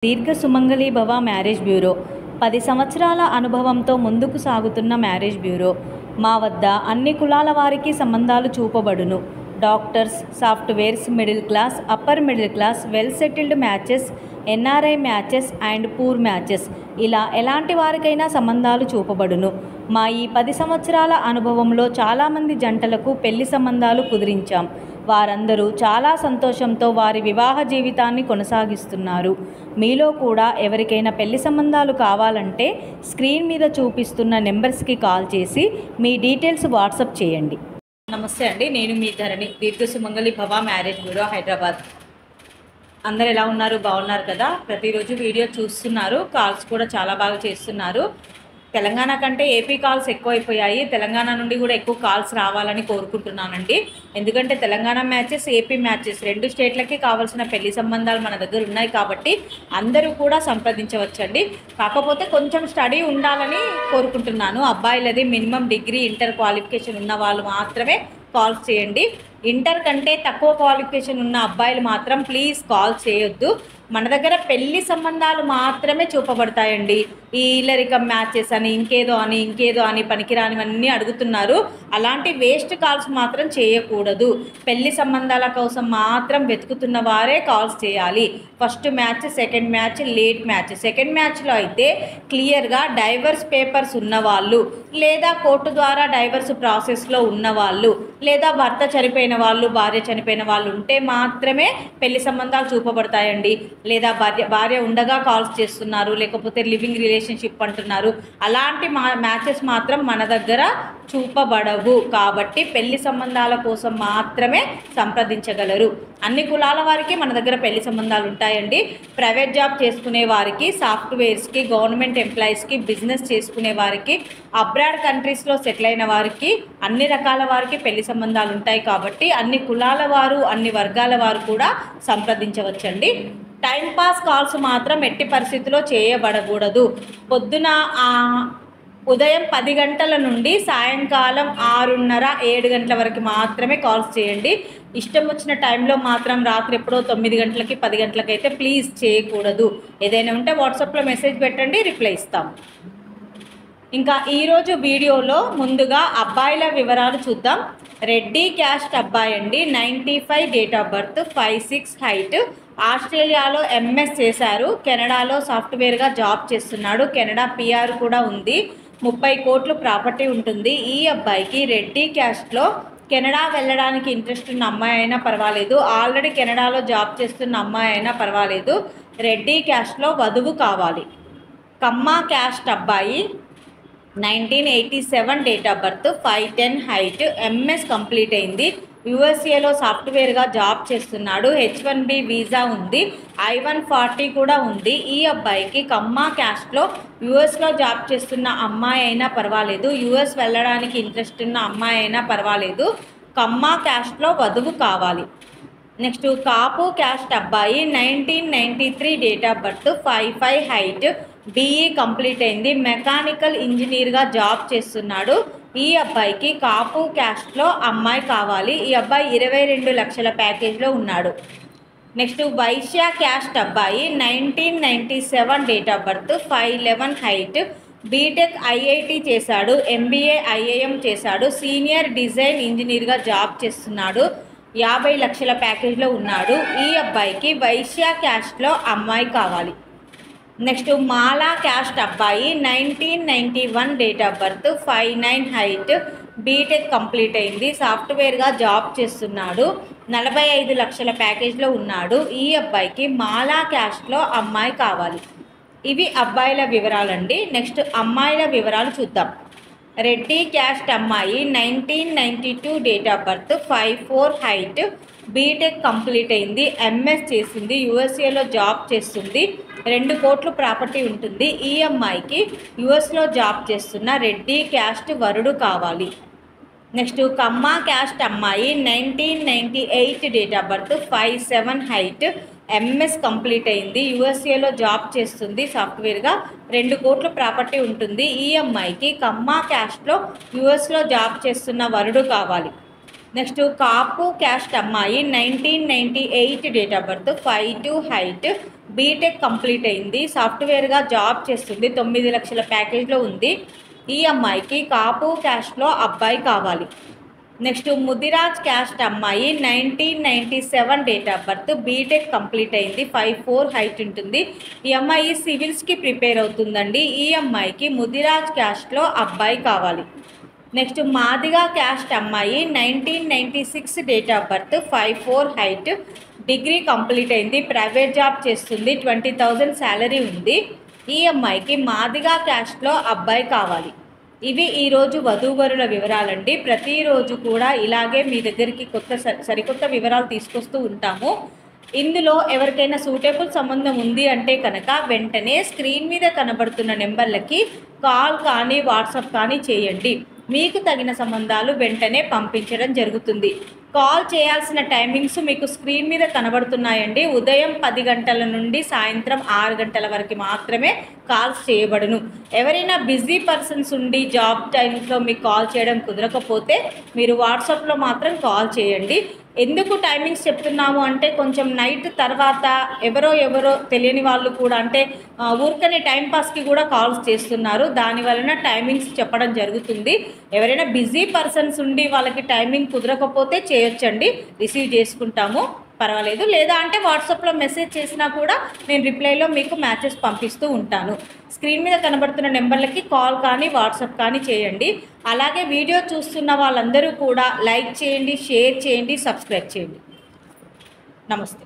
దీర్ఘ సుమంగళి భవ marriage bureau 10 సంవత్సరాల అనుభవంతో ముందుకు సాగుతున్న మ్యారేజ్ బ్యూరో. మా వద్ద అన్ని కులాల వారికి సంబంధాలు చూపబడును. Doctors, softwares, middle class, upper middle class, well settled matches, NRI matches and poor matches, ఇలా ఎలాంటి వారికైనా సంబంధాలు చూపబడును. మా ఈ 10 సంవత్సరాల అనుభవంలో చాలామంది జంటలకు పెళ్లి సంబంధాలు కుదిరించాం. వారందరూ చాలా సంతోషంతో వారి వివాహ జీవితాన్ని కొనసాగిస్తున్నారు. మీలో కూడా ఎవరికైనా పెళ్లి సంబంధాలు కావాలంటే స్క్రీన్ మీద చూపిస్తున్న నెంబర్స్కి కాల్ చేసి మీ డీటెయిల్స్ వాట్సాప్ చేయండి. నమస్తే అండి, నేను మీ ధరణి, దీర్ఘ సుమంగళి భవ మ్యారేజ్ బ్యూరో, హైదరాబాద్. అందరు ఎలా ఉన్నారు? బాగున్నారు కదా? ప్రతిరోజు వీడియో చూస్తున్నారు, కాల్స్ కూడా చాలా బాగా చేస్తున్నారు. తెలంగాణ కంటే ఏపీ కాల్స్ ఎక్కువైపోయాయి. తెలంగాణ నుండి కూడా ఎక్కువ కాల్స్ రావాలని కోరుకుంటున్నానండి. ఎందుకంటే తెలంగాణ మ్యాచెస్, ఏపీ మ్యాచెస్ రెండు స్టేట్లకి కావాల్సిన పెళ్లి సంబంధాలు మన దగ్గర ఉన్నాయి కాబట్టి అందరూ కూడా సంప్రదించవచ్చండి. కాకపోతే కొంచెం స్టడీ ఉండాలని కోరుకుంటున్నాను. అబ్బాయిలది మినిమం డిగ్రీ, ఇంటర్ క్వాలిఫికేషన్ ఉన్న వాళ్ళు మాత్రమే కాల్స్ చేయండి. ఇంటర్ కంటే తక్కువ క్వాలిఫికేషన్ ఉన్న అబ్బాయిలు మాత్రం ప్లీజ్ కాల్ చేయొద్దు. మన దగ్గర పెళ్లి సంబంధాలు మాత్రమే చూపబడతాయండి. ఈ ఇల్లరికం మ్యాచెస్ అని ఇంకేదో అని పనికిరానివన్నీ అడుగుతున్నారు. అలాంటి వేస్ట్ కాల్స్ మాత్రం చేయకూడదు. పెళ్లి సంబంధాల కోసం మాత్రం వెతుకుతున్న వారే కాల్స్ చేయాలి. First match, second match, late match. Second మ్యాచ్లో అయితే క్లియర్గా డైవర్స్ పేపర్స్ ఉన్నవాళ్ళు, లేదా కోర్టు ద్వారా డైవర్స్ ప్రాసెస్లో ఉన్నవాళ్ళు, లేదా భర్త చనిపోయిన వాళ్ళు, భార్య చనిపోయిన వాళ్ళు ఉంటే మాత్రమే పెళ్లి సంబంధాలు చూపబడతాయండి. లేదా భార్య ఉండగా కాల్స్ చేస్తున్నారు, లేకపోతే లివింగ్ రిలేషన్షిప్ అంటున్నారు, అలాంటి మ్యాచెస్ మాత్రం మన దగ్గర చూపబడవు. కాబట్టి పెళ్లి సంబంధాల కోసం మాత్రమే సంప్రదించగలరు. అన్ని కులాల వారికి మన దగ్గర పెళ్లి సంబంధాలు ఉంటాయండి. ప్రైవేట్ జాబ్ చేసుకునే వారికి, సాఫ్ట్వేర్స్కి, గవర్నమెంట్ ఎంప్లాయీస్కి, బిజినెస్ చేసుకునే వారికి, అబ్రాడ్ కంట్రీస్లో సెటిల్ అయిన వారికి, అన్ని రకాల వారికి పెళ్లి సంబంధాలు ఉంటాయి. కాబట్టి అన్ని కులాల వారు, అన్ని వర్గాల వారు కూడా సంప్రదించవచ్చండి. టైంపాస్ కాల్స్ మాత్రం ఎట్టి పరిస్థితిలో చేయబడకూడదు. పొద్దున ఉదయం 10 గంటల నుండి సాయంకాలం 6:30, 7 గంటల వరకు మాత్రమే కాల్స్ చేయండి. ఇష్టం వచ్చిన టైంలో మాత్రం రాత్రి ఎప్పుడో 9 గంటలకి, 10 గంటలకి అయితే ప్లీజ్ చేయకూడదు. ఏదైనా ఉంటే వాట్సాప్లో మెసేజ్ పెట్టండి, రిప్లై ఇస్తాం. ఇంకా ఈరోజు వీడియోలో ముందుగా అబ్బాయిల వివరాలు చూద్దాం. రెడ్డి క్యాస్ట్ అబ్బాయి అండి, 95 డేట్ ఆఫ్ బర్త్, 5'6" హైట్, ఆస్ట్రేలియాలో ఎంఎస్ చేశారు, కెనడాలో సాఫ్ట్వేర్గా జాబ్ చేస్తున్నాడు, కెనడా పిఆర్ కూడా ఉంది, 30 కోట్లు ప్రాపర్టీ ఉంటుంది. ఈ అబ్బాయికి రెడ్డి క్యాస్ట్లో కెనడా వెళ్ళడానికి ఇంట్రెస్ట్ ఉన్న అమ్మాయి అయినా పర్వాలేదు, ఆల్రెడీ కెనడాలో జాబ్ చేస్తున్న అమ్మాయి అయినా పర్వాలేదు, రెడ్డి క్యాస్ట్లో వధువు కావాలి. కమ్మ క్యాస్ట్ అబ్బాయి, 1987 date of birth, 5'10" height, MS complete అయింది, యూఎస్ఏలో సాఫ్ట్వేర్గా జాబ్ చేస్తున్నాడు, H1B వీసా ఉంది, I-140 కూడా ఉంది. ఈ అబ్బాయికి కమ్మ క్యాస్ట్లో యూఎస్లో జాబ్ చేస్తున్న అమ్మాయి అయినా పర్వాలేదు, యూఎస్ వెళ్ళడానికి ఇంట్రెస్ట్ ఉన్న అమ్మాయి అయినా పర్వాలేదు, కమ్మ క్యాస్ట్లో వధువు కావాలి. నెక్స్ట్ కాపు క్యాస్ట్ అబ్బాయి, 1993 date of birth, 5'5" height, BE complete అయింది, మెకానికల్ ఇంజనీర్గా జాబ్ చేస్తున్నాడు. ఈ అబ్బాయికి కాపు క్యాస్ట్లో అమ్మాయి కావాలి. ఈ అబ్బాయి 22 లక్షల ప్యాకేజ్లో ఉన్నాడు. నెక్స్ట్ వైశ్య క్యాస్ట్ అబ్బాయి, 1997 date of birth, 5'11" height, BTech IIT చేశాడు, MBA IIM చేశాడు, సీనియర్ డిజైన్ ఇంజనీర్గా జాబ్ చేస్తున్నాడు, 50 లక్షల ప్యాకేజ్లో ఉన్నాడు. ఈ అబ్బాయికి వైశ్య క్యాస్ట్లో అమ్మాయి కావాలి. నెక్స్ట్ మాలా క్యాస్ట్ అబ్బాయి, 1991 date of birth, 5'9" height, BTech complete అయింది, సాఫ్ట్వేర్గా జాబ్ చేస్తున్నాడు, 45 లక్షల ప్యాకేజ్లో ఉన్నాడు. ఈ అబ్బాయికి మాలా క్యాస్ట్లో అమ్మాయి కావాలి. ఇవి అబ్బాయిల వివరాలండి. నెక్స్ట్ అమ్మాయిల వివరాలు చూద్దాం. రెడ్డి క్యాస్ట్ అమ్మాయి, 1992 date of birth, 5'4" height, BTech complete అయింది, ఎంఎస్ చేసింది, యూఎస్ఏలో జాబ్ చేస్తుంది, 2 కోట్లు ప్రాపర్టీ ఉంటుంది. ఈ అమ్మాయికి యూఎస్లో జాబ్ చేస్తున్న రెడ్డి క్యాస్ట్ వరుడు కావాలి. నెక్స్ట్ కమ్మ క్యాస్ట్ అమ్మాయి, 1998 date of birth, 5'7" height, MS complete అయింది, యూఎస్ఏలో జాబ్ చేస్తుంది, సాఫ్ట్వేర్గా, 2 కోట్లు ప్రాపర్టీ ఉంటుంది. ఈ అమ్మాయికి కమ్మ క్యాస్ట్లో యూఎస్లో జాబ్ చేస్తున్న వరుడు కావాలి. నెక్స్ట్ కాపు క్యాస్ట్ అమ్మాయి 1998 date of birth, 5'2" height, BTech complete అయింది, సాఫ్ట్వేర్గా జాబ్ చేస్తుంది, 9 లక్షల ప్యాకేజ్లో ఉంది. ఈ అమ్మాయికి కాపు క్యాస్ట్లో అబ్బాయి కావాలి. నెక్స్ట్ ముదిరాజ్ క్యాస్ట్ అమ్మాయి 1997 date of birth, BTech complete అయింది, 5'4" హైట్ ఉంటుంది. ఈ అమ్మాయి సివిల్స్కి ప్రిపేర్ అవుతుందండి. ఈ అమ్మాయికి ముదిరాజ్ క్యాస్ట్లో అబ్బాయి కావాలి. నెక్స్ట్ మాదిగా క్యాస్ట్ అమ్మాయి 1996 date of birth, 5'4" height, degree complete అయింది, ప్రైవేట్ జాబ్ చేస్తుంది, 20,000 శాలరీ ఉంది. ఈ అమ్మాయికి మాదిగా క్యాస్ట్లో అబ్బాయి కావాలి. ఇవి ఈరోజు వధూవరుల వివరాలండి. ప్రతిరోజు కూడా ఇలాగే మీ దగ్గరికి సరికొత్త వివరాలు తీసుకొస్తూ ఉంటాము. ఇందులో ఎవరికైనా సూటబుల్ సంబంధం ఉంది అంటే కనుక వెంటనే స్క్రీన్ మీద కనబడుతున్న నెంబర్లకి కాల్ కానీ వాట్సాప్ కానీ చేయండి. మీకు తగిన సంబంధాలు వెంటనే పంపించడం జరుగుతుంది. కాల్ చేయాల్సిన టైమింగ్స్ మీకు స్క్రీన్ మీద కనబడుతున్నాయండి. ఉదయం 10 గంటల నుండి సాయంత్రం 6 గంటల వరకు మాత్రమే కాల్స్ చేయబడును. ఎవరైనా బిజీ పర్సన్స్ ఉండి జాబ్ టైమ్స్లో మీకు కాల్ చేయడం కుదరకపోతే మీరు వాట్సాప్లో మాత్రం కాల్ చేయండి. ఎందుకు టైమింగ్స్ చెప్తున్నాము అంటే కొంచెం నైట్ తర్వాత ఎవరో తెలియని వాళ్ళు కూడా అంటే ఊరికనే టైంపాస్కి కూడా కాల్స్ చేస్తున్నారు. దానివలన టైమింగ్స్ చెప్పడం జరుగుతుంది. ఎవరైనా బిజీ పర్సన్స్ ఉండి వాళ్ళకి టైమింగ్ కుదరకపోతే చేయొచ్చండి, రిసీవ్ చేసుకుంటాము, పర్వాలేదు. లేదా అంటే వాట్సాప్లో మెసేజ్ చేసినా కూడా నేను రిప్లైలో మీకు మ్యాచెస్ పంపిస్తూ ఉంటాను. స్క్రీన్ మీద కనబడుతున్న నెంబర్లకి కాల్ కానీ వాట్సాప్ కానీ చేయండి. అలాగే వీడియో చూస్తున్న వాళ్ళందరూ కూడా లైక్ చేయండి, షేర్ చేయండి, సబ్స్క్రైబ్ చేయండి. నమస్తే.